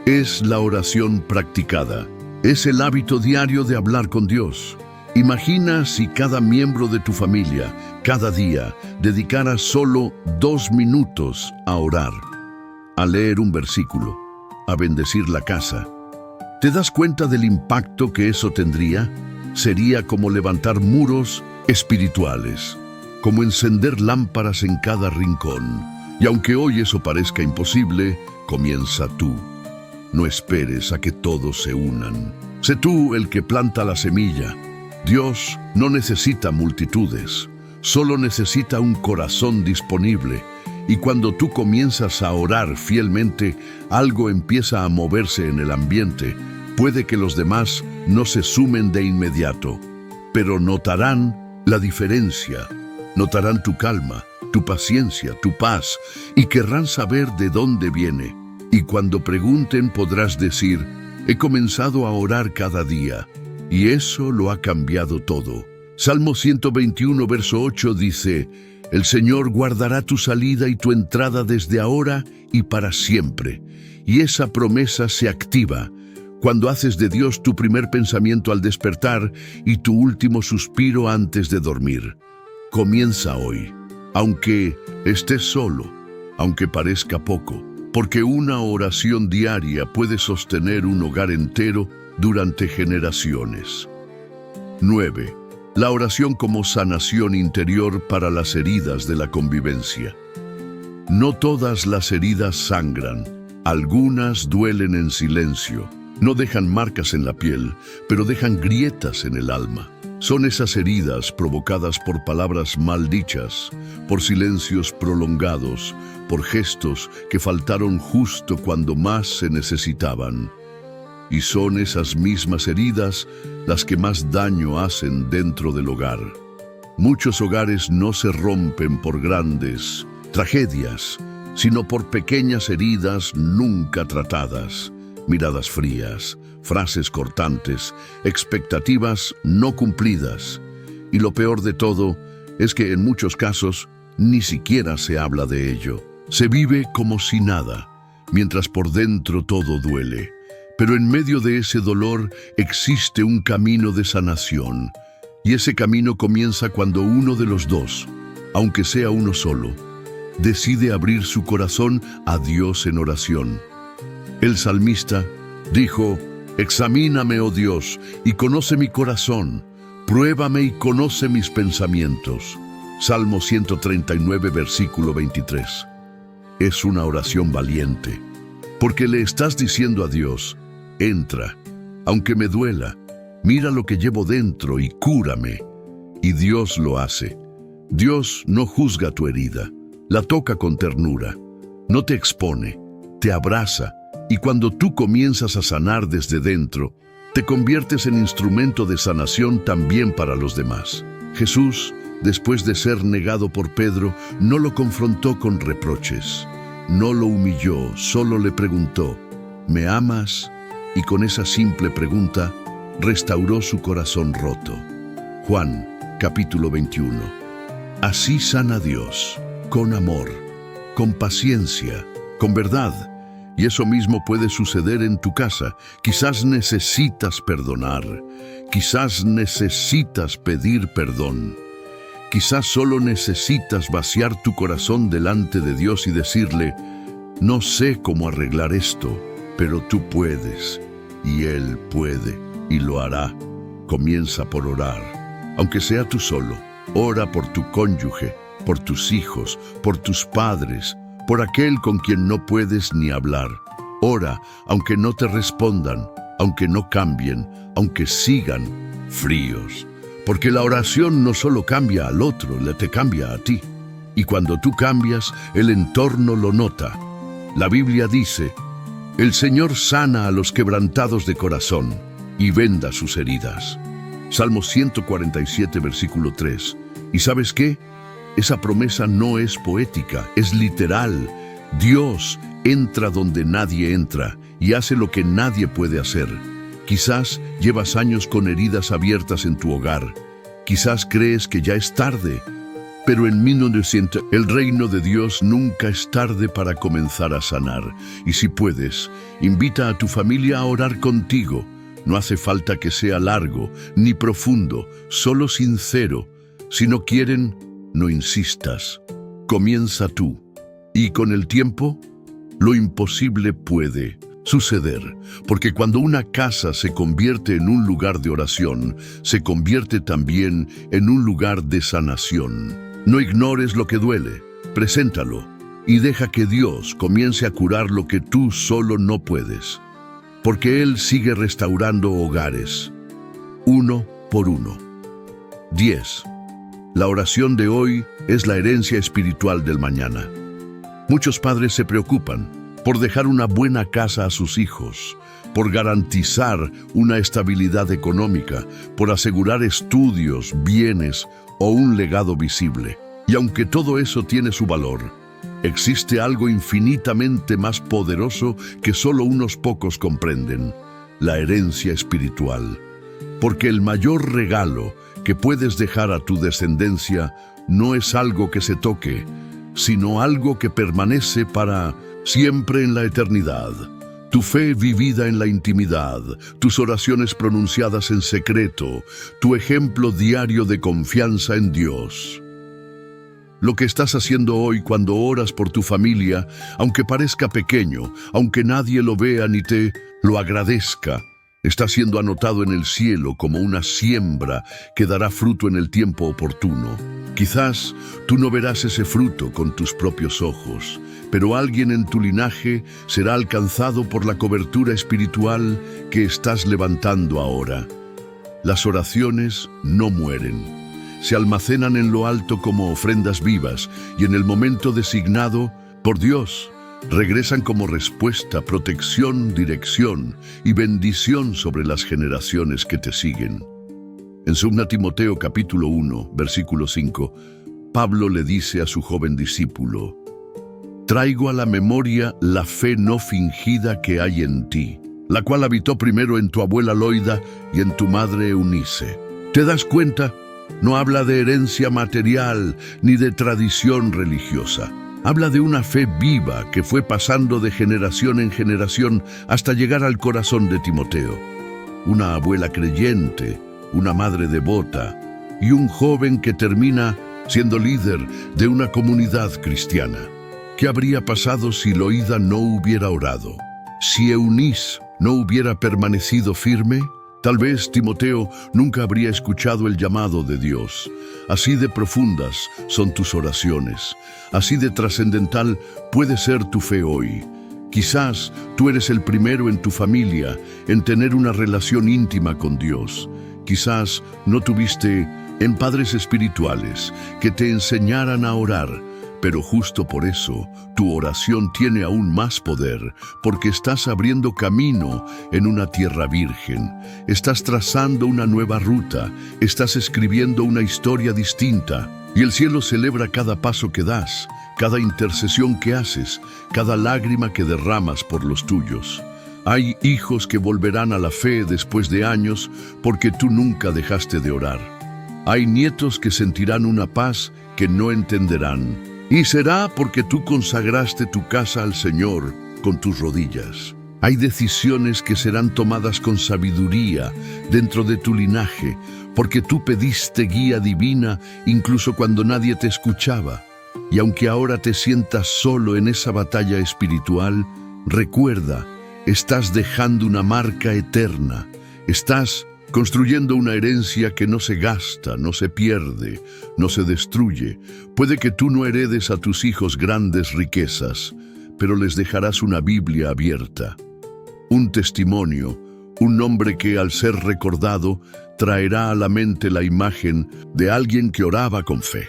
es la oración practicada, es el hábito diario de hablar con Dios. Imagina si cada miembro de tu familia, cada día, dedicara solo 2 minutos a orar, a leer un versículo, a bendecir la casa. ¿Te das cuenta del impacto que eso tendría? Sería como levantar muros espirituales, como encender lámparas en cada rincón. Y aunque hoy eso parezca imposible, comienza tú. No esperes a que todos se unan. Sé tú el que planta la semilla. Dios no necesita multitudes, solo necesita un corazón disponible. Y cuando tú comienzas a orar fielmente, algo empieza a moverse en el ambiente. Puede que los demás no se sumen de inmediato, pero notarán la diferencia. Notarán tu calma, tu paciencia, tu paz, y querrán saber de dónde viene. Y cuando pregunten podrás decir, he comenzado a orar cada día, y eso lo ha cambiado todo. Salmo 121, verso 8 dice, el Señor guardará tu salida y tu entrada desde ahora y para siempre. Y esa promesa se activa cuando haces de Dios tu primer pensamiento al despertar y tu último suspiro antes de dormir. Comienza hoy, aunque estés solo, aunque parezca poco, porque una oración diaria puede sostener un hogar entero durante generaciones. 9. La oración como sanación interior para las heridas de la convivencia. No todas las heridas sangran, algunas duelen en silencio. No dejan marcas en la piel, pero dejan grietas en el alma. Son esas heridas provocadas por palabras mal dichas, por silencios prolongados, por gestos que faltaron justo cuando más se necesitaban. Y son esas mismas heridas las que más daño hacen dentro del hogar. Muchos hogares no se rompen por grandes tragedias, sino por pequeñas heridas nunca tratadas. Miradas frías, frases cortantes, expectativas no cumplidas. Y lo peor de todo es que en muchos casos ni siquiera se habla de ello. Se vive como si nada, mientras por dentro todo duele. Pero en medio de ese dolor existe un camino de sanación. Y ese camino comienza cuando uno de los dos, aunque sea uno solo, decide abrir su corazón a Dios en oración. El salmista dijo, examíname, oh Dios, y conoce mi corazón, pruébame y conoce mis pensamientos. Salmo 139, versículo 23. Es una oración valiente, porque le estás diciendo a Dios, entra, aunque me duela, mira lo que llevo dentro y cúrame. Y Dios lo hace. Dios no juzga tu herida, la toca con ternura, no te expone, te abraza. Y cuando tú comienzas a sanar desde dentro, te conviertes en instrumento de sanación también para los demás. Jesús, después de ser negado por Pedro, no lo confrontó con reproches. No lo humilló, solo le preguntó, ¿me amas? Y con esa simple pregunta, restauró su corazón roto. Juan, capítulo 21. Así sana Dios, con amor, con paciencia, con verdad. Y eso mismo puede suceder en tu casa. Quizás necesitas perdonar. Quizás necesitas pedir perdón. Quizás solo necesitas vaciar tu corazón delante de Dios y decirle, No sé cómo arreglar esto, pero tú puedes, y Él puede, y lo hará. Comienza por orar, aunque sea tú solo. Ora por tu cónyuge, por tus hijos, por tus padres, por aquel con quien no puedes ni hablar. Ora, aunque no te respondan, aunque no cambien, aunque sigan fríos. Porque la oración no solo cambia al otro, te cambia a ti. Y cuando tú cambias, el entorno lo nota. La Biblia dice, el Señor sana a los quebrantados de corazón y venda sus heridas. Salmo 147, versículo 3. ¿Y sabes qué? Esa promesa no es poética, es literal. Dios entra donde nadie entra y hace lo que nadie puede hacer. Quizás llevas años con heridas abiertas en tu hogar. Quizás crees que ya es tarde. Pero en 1900, el reino de Dios nunca es tarde para comenzar a sanar. Y si puedes, invita a tu familia a orar contigo. No hace falta que sea largo ni profundo, solo sincero. Si no quieren, no insistas. Comienza tú. Y con el tiempo, lo imposible puede suceder, porque cuando una casa se convierte en un lugar de oración, se convierte también en un lugar de sanación. No ignores lo que duele, preséntalo y deja que Dios comience a curar lo que tú solo no puedes, porque Él sigue restaurando hogares, uno por uno. 10. La oración de hoy es la herencia espiritual del mañana. Muchos padres se preocupan por dejar una buena casa a sus hijos, por garantizar una estabilidad económica, por asegurar estudios, bienes o un legado visible. Y aunque todo eso tiene su valor, existe algo infinitamente más poderoso que solo unos pocos comprenden: la herencia espiritual. Porque el mayor regalo que puedes dejar a tu descendencia no es algo que se toque, sino algo que permanece para siempre en la eternidad. Tu fe vivida en la intimidad, tus oraciones pronunciadas en secreto, tu ejemplo diario de confianza en Dios. Lo que estás haciendo hoy cuando oras por tu familia, aunque parezca pequeño, aunque nadie lo vea ni te lo agradezca, está siendo anotado en el cielo como una siembra que dará fruto en el tiempo oportuno. Quizás tú no verás ese fruto con tus propios ojos, pero alguien en tu linaje será alcanzado por la cobertura espiritual que estás levantando ahora. Las oraciones no mueren. Se almacenan en lo alto como ofrendas vivas y en el momento designado por Dios regresan como respuesta, protección, dirección y bendición sobre las generaciones que te siguen. En 2 Timoteo capítulo 1, versículo 5, Pablo le dice a su joven discípulo: traigo a la memoria la fe no fingida que hay en ti, la cual habitó primero en tu abuela Loida y en tu madre Eunice. ¿Te das cuenta? No habla de herencia material ni de tradición religiosa. Habla de una fe viva que fue pasando de generación en generación hasta llegar al corazón de Timoteo. Una abuela creyente, una madre devota y un joven que termina siendo líder de una comunidad cristiana. ¿Qué habría pasado si Loida no hubiera orado? Si Eunice no hubiera permanecido firme, tal vez Timoteo nunca habría escuchado el llamado de Dios. Así de profundas son tus oraciones, así de trascendental puede ser tu fe hoy. Quizás tú eres el primero en tu familia en tener una relación íntima con Dios. Quizás no tuviste en padres espirituales que te enseñaran a orar, pero justo por eso tu oración tiene aún más poder, porque estás abriendo camino en una tierra virgen, estás trazando una nueva ruta, estás escribiendo una historia distinta, y el cielo celebra cada paso que das, cada intercesión que haces, cada lágrima que derramas por los tuyos. Hay hijos que volverán a la fe después de años porque tú nunca dejaste de orar. Hay nietos que sentirán una paz que no entenderán. Y será porque tú consagraste tu casa al Señor con tus rodillas. Hay decisiones que serán tomadas con sabiduría dentro de tu linaje, porque tú pediste guía divina incluso cuando nadie te escuchaba. Y aunque ahora te sientas solo en esa batalla espiritual, recuerda, estás dejando una marca eterna. Estás construyendo una herencia que no se gasta, no se pierde, no se destruye. Puede que tú no heredes a tus hijos grandes riquezas, pero les dejarás una Biblia abierta, un testimonio, un nombre que al ser recordado traerá a la mente la imagen de alguien que oraba con fe.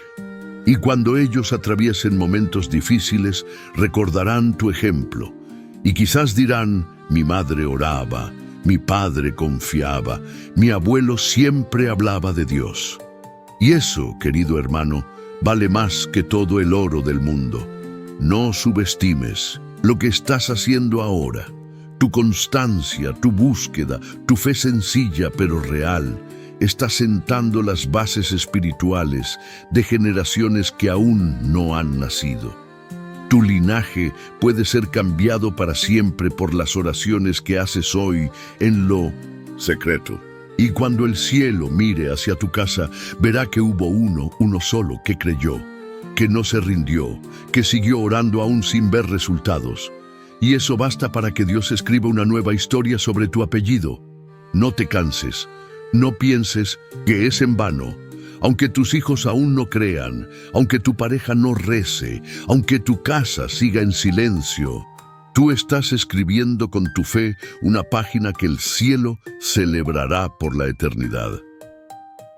Y cuando ellos atraviesen momentos difíciles, recordarán tu ejemplo. Y quizás dirán, mi madre oraba, mi padre confiaba, mi abuelo siempre hablaba de Dios. Y eso, querido hermano, vale más que todo el oro del mundo. No subestimes lo que estás haciendo ahora. Tu constancia, tu búsqueda, tu fe sencilla pero real, está sentando las bases espirituales de generaciones que aún no han nacido. Tu linaje puede ser cambiado para siempre por las oraciones que haces hoy en lo secreto. Y cuando el cielo mire hacia tu casa, verá que hubo uno solo que creyó, que no se rindió, que siguió orando aún sin ver resultados. Y eso basta para que Dios escriba una nueva historia sobre tu apellido. No te canses, no pienses que es en vano. Aunque tus hijos aún no crean, aunque tu pareja no rece, aunque tu casa siga en silencio, tú estás escribiendo con tu fe una página que el cielo celebrará por la eternidad.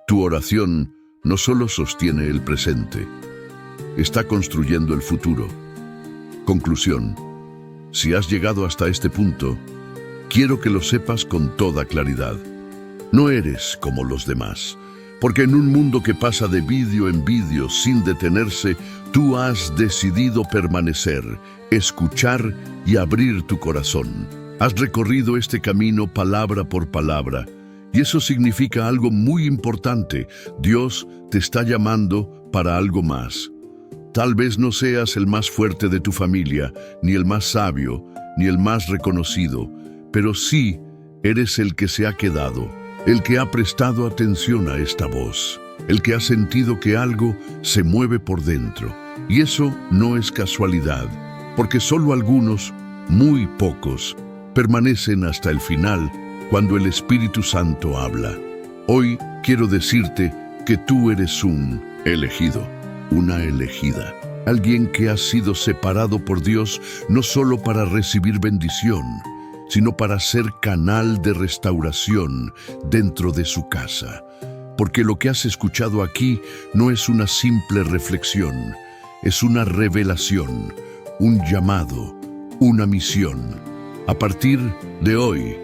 Tu oración no solo sostiene el presente, está construyendo el futuro. Conclusión. Si has llegado hasta este punto, quiero que lo sepas con toda claridad. No eres como los demás, porque en un mundo que pasa de vídeo en vídeo sin detenerse, tú has decidido permanecer, escuchar y abrir tu corazón. Has recorrido este camino palabra por palabra, y eso significa algo muy importante. Dios te está llamando para algo más. Tal vez no seas el más fuerte de tu familia, ni el más sabio, ni el más reconocido, pero sí eres el que se ha quedado, el que ha prestado atención a esta voz, el que ha sentido que algo se mueve por dentro. Y eso no es casualidad, porque solo algunos, muy pocos, permanecen hasta el final cuando el Espíritu Santo habla. Hoy quiero decirte que tú eres un elegido. Una elegida, alguien que ha sido separado por Dios no solo para recibir bendición, sino para ser canal de restauración dentro de su casa. Porque lo que has escuchado aquí no es una simple reflexión, es una revelación, un llamado, una misión. A partir de hoy,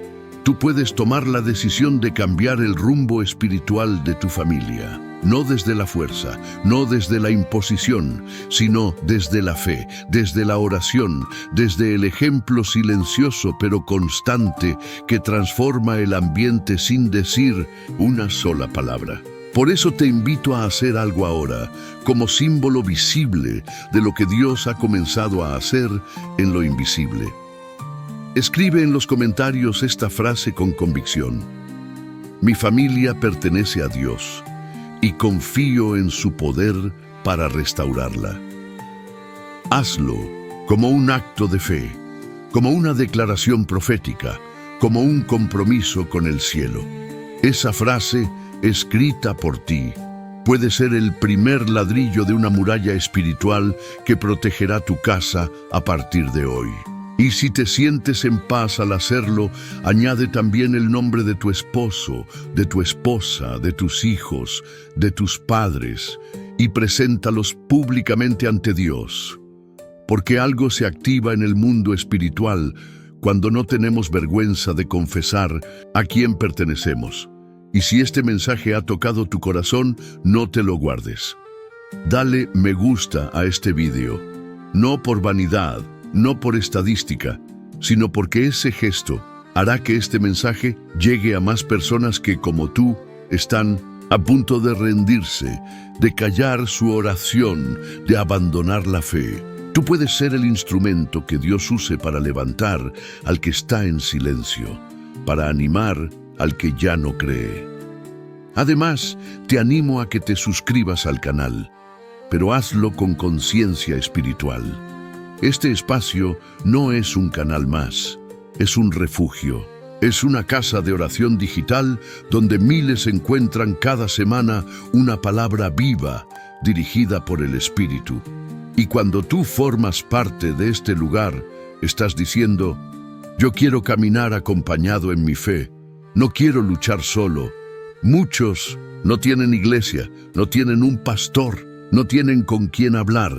tú puedes tomar la decisión de cambiar el rumbo espiritual de tu familia. No desde la fuerza, no desde la imposición, sino desde la fe, desde la oración, desde el ejemplo silencioso pero constante que transforma el ambiente sin decir una sola palabra. Por eso te invito a hacer algo ahora, como símbolo visible de lo que Dios ha comenzado a hacer en lo invisible. Escribe en los comentarios esta frase con convicción. Mi familia pertenece a Dios y confío en su poder para restaurarla. Hazlo como un acto de fe, como una declaración profética, como un compromiso con el cielo. Esa frase, escrita por ti, puede ser el primer ladrillo de una muralla espiritual que protegerá tu casa a partir de hoy. Y si te sientes en paz al hacerlo, añade también el nombre de tu esposo, de tu esposa, de tus hijos, de tus padres, y preséntalos públicamente ante Dios. Porque algo se activa en el mundo espiritual cuando no tenemos vergüenza de confesar a quién pertenecemos. Y si este mensaje ha tocado tu corazón, no te lo guardes. Dale me gusta a este video, no por vanidad, no por estadística, sino porque ese gesto hará que este mensaje llegue a más personas que, como tú, están a punto de rendirse, de callar su oración, de abandonar la fe. Tú puedes ser el instrumento que Dios use para levantar al que está en silencio, para animar al que ya no cree. Además, te animo a que te suscribas al canal. pero hazlo con conciencia espiritual. Este espacio no es un canal más, es un refugio. Es una casa de oración digital donde miles encuentran cada semana una palabra viva dirigida por el Espíritu. Y cuando tú formas parte de este lugar, estás diciendo: yo quiero caminar acompañado en mi fe, no quiero luchar solo. Muchos no tienen iglesia, no tienen un pastor, no tienen con quién hablar,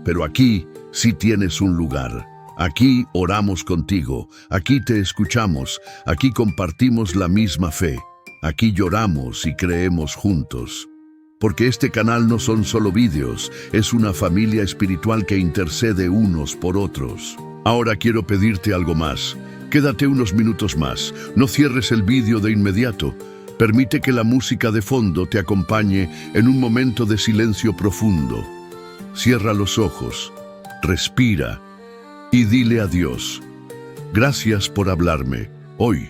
pero aquí sí tienes un lugar. Aquí oramos contigo, aquí te escuchamos, aquí compartimos la misma fe, aquí lloramos y creemos juntos. Porque este canal no son solo vídeos, es una familia espiritual que intercede unos por otros. Ahora quiero pedirte algo más. Quédate unos minutos más, no cierres el vídeo de inmediato. Permite que la música de fondo te acompañe en un momento de silencio profundo. Cierra los ojos, respira y dile a Dios: gracias por hablarme hoy.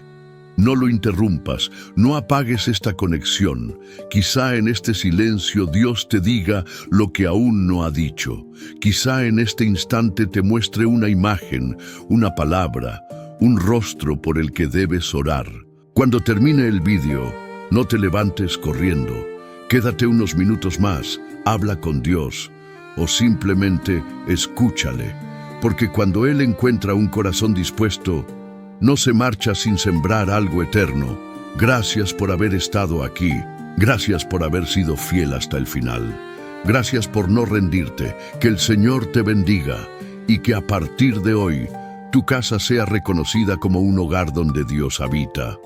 No lo interrumpas, no apagues esta conexión. Quizá en este silencio Dios te diga lo que aún no ha dicho. Quizá en este instante te muestre una imagen, una palabra, un rostro por el que debes orar. Cuando termine el vídeo, no te levantes corriendo. Quédate unos minutos más, habla con Dios o simplemente escúchale. Porque cuando Él encuentra un corazón dispuesto, no se marcha sin sembrar algo eterno. Gracias por haber estado aquí. Gracias por haber sido fiel hasta el final. Gracias por no rendirte. Que el Señor te bendiga y que a partir de hoy tu casa sea reconocida como un hogar donde Dios habita.